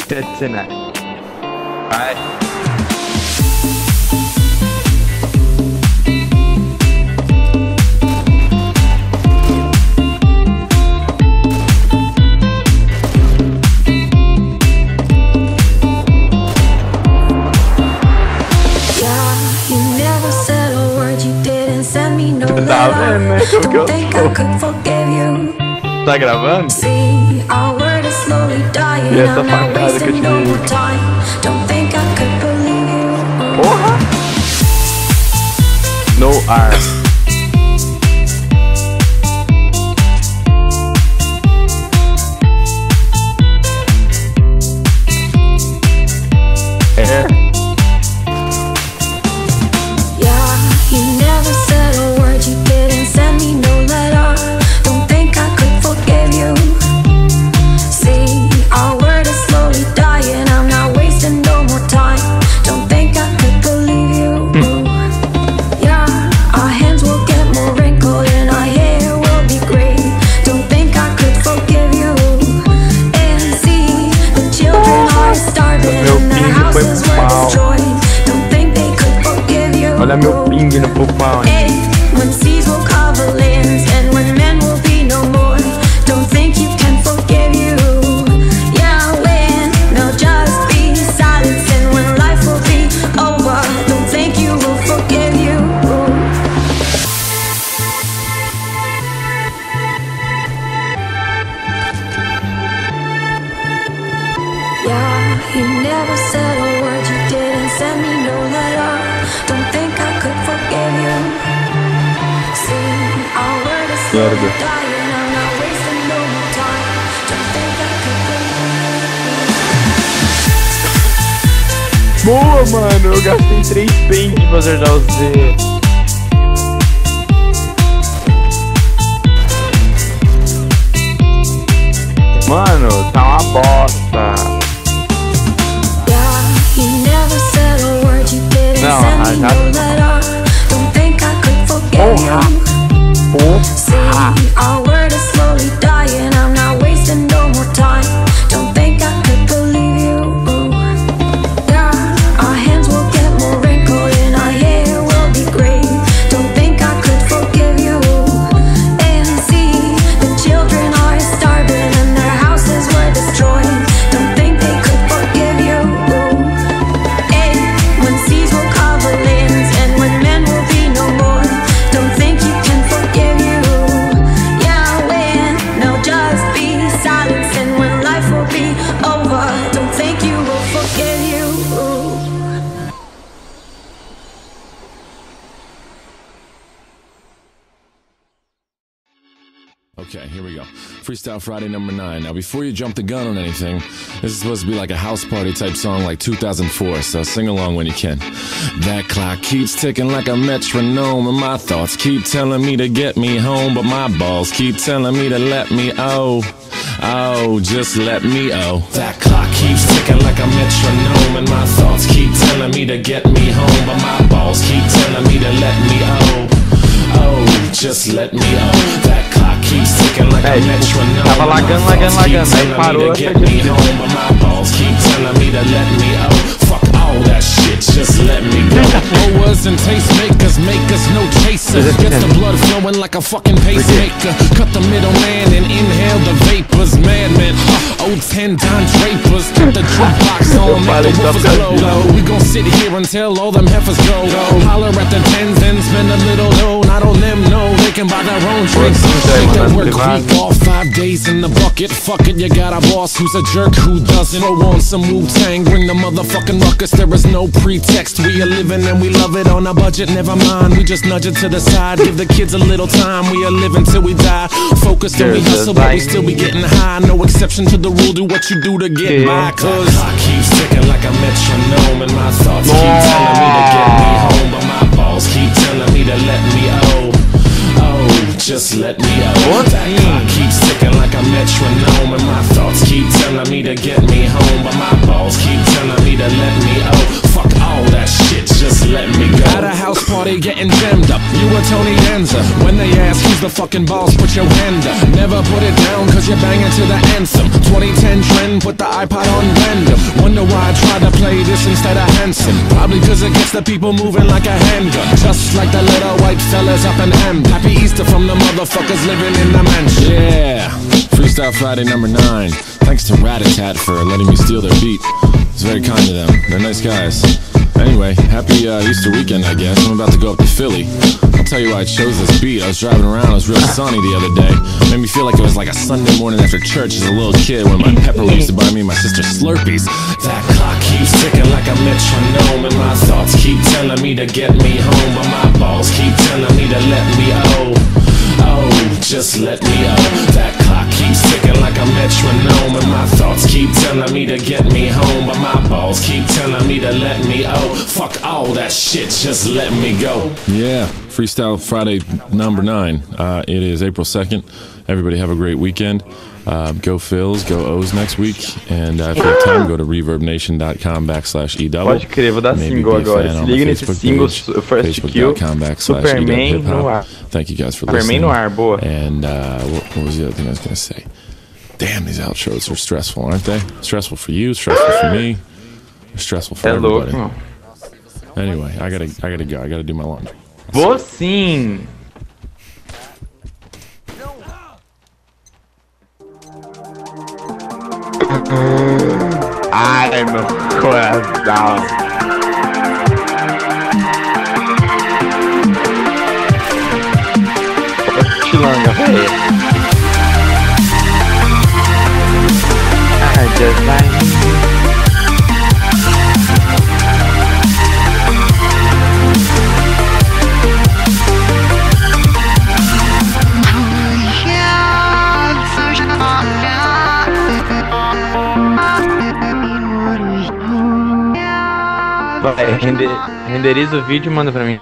shit tonight. Alright. Don't think I could forgive you. Tá gravando? See, our word is slowly dying. E essa I'm not facada que eu wasting te no dei. more time. Don't think I could believe you. Porra! No ar. Air. Olha meu ping no pulpão, hein? When seas will cover lands and when men will be no more. Don't think you can forgive you. Yeah, when they'll just be silence and when life will be over. Don't think you will forgive you. Yeah, you never said a word, you didn't send me no letter. Don't think I could forgive you. See, our word is slowly dying. I'm not wasting no more time. Don't think I could believe. Boa, mano! Eu gastei 3 pente pra acertar o Z. Mano, tá uma bosta. Não, já... Porra! Porra! Our word is slowly dying. I'm not wasting no more time. Don't think I could believe you. Yeah, our hands will get more wrinkled and our hair will be gray. Don't think I could forgive you. And see, the children are starving and their houses were destroyed. Don't think they could forgive you. Hey, when seas will cover lands and when men will be no more. Don't think you can forgive you. Yeah, when there'll just be silence and when life will be over. Don't think you will forgive you. Okay, here we go. Freestyle Friday number 9. Now, before you jump the gun on anything, this is supposed to be like a house party type song like 2004, so sing along when you can. That clock keeps ticking like a metronome, and my thoughts keep telling me to get me home, but my balls keep telling me to let me just let me That clock keeps ticking like a metronome, and my thoughts keep telling me to get me home, but my balls keep telling me to let me just let me That clock keeps ticking like a metronome. Tava lagando, aí parou. Get me home, but my balls keep telling me to let me Fuck all that shit, just let me go. Blowers and tastemakers make us no chasers. Get the blood flowing like a fucking pacemaker. Cut the middleman and inhale the vapors. Madman, old 10 Don Drapers. Cut the jukebox on, make the woofers blow. We gon' sit here until all them heifers go. Holler at the tens and spend a little dough. Not on them, no, they can buy their own drinks. Take the work week off, 5 days in the bucket. Fuck it, you got a boss who's a jerk who doesn't. Throw on some Wu-Tang, bring the motherfucking ruckus. There is no pretext, we are living and we love it on a budget. Never mind, we just nudge it to the side. Give the kids a little time, we are living till we die. Focused and we hustle, but we still be getting high. No exception to the rule, do what you do to get by. Cause I keep ticking like a metronome, and my thoughts keep telling me to get me home, but my balls keep telling me to let me just let me That clock keeps ticking like a metronome, and my thoughts keep telling me to get me home, but my balls keep telling me to let me Fuck all that shit, just let me go. At a house party party getting jammed up. You were Tony Danza. When they ask who's the fucking boss, put your hand up. Never put it down cause you're banging to the anthem. 2010 trend, put the iPod on random. Wonder why I tried to play this instead of Hanson. Probably cause it gets the people moving like a handgun. Just like the little white fellas up in M. Happy Easter from the motherfuckers living in the mansion. Yeah, Freestyle Friday number 9. Thanks to Ratatat for letting me steal their beat. It's very kind of them. They're nice guys. Anyway, happy Easter weekend, I guess. I'm about to go up to Philly. I'll tell you why I chose this beat. I was driving around, it was real sunny the other day. Made me feel like it was like a Sunday morning after church as a little kid when my pepper used to buy me and my sister Slurpees. That clock keeps ticking like a metronome, and my thoughts keep telling me to get me home, but my balls keep telling me to let me just let me That clock keeps ticking like a metronome, and my thoughts keep telling me to get me home, but my balls keep telling me to let me fuck all that shit, just let me go. Yeah, Freestyle Friday number 9. It is April 2nd. Everybody have a great weekend. Go Phils, go O's next week. And if you have time, go to reverbnation.com/EW. Pode crer, vou dar single agora. Se liga nesse single, First Kill, Superman no ar. Thank you guys for listening. Superman no ar, boa. And what was the other thing I was going to say? Damn, these outros are stressful, aren't they? Stressful for you, stressful for me, stressful for everybody. Louco. Anyway, I gotta go. I gotta do my laundry. Vou sim! Ai, meu coração. Chilanga, velho. I just like Vai, renderiza o vídeo e manda pra mim.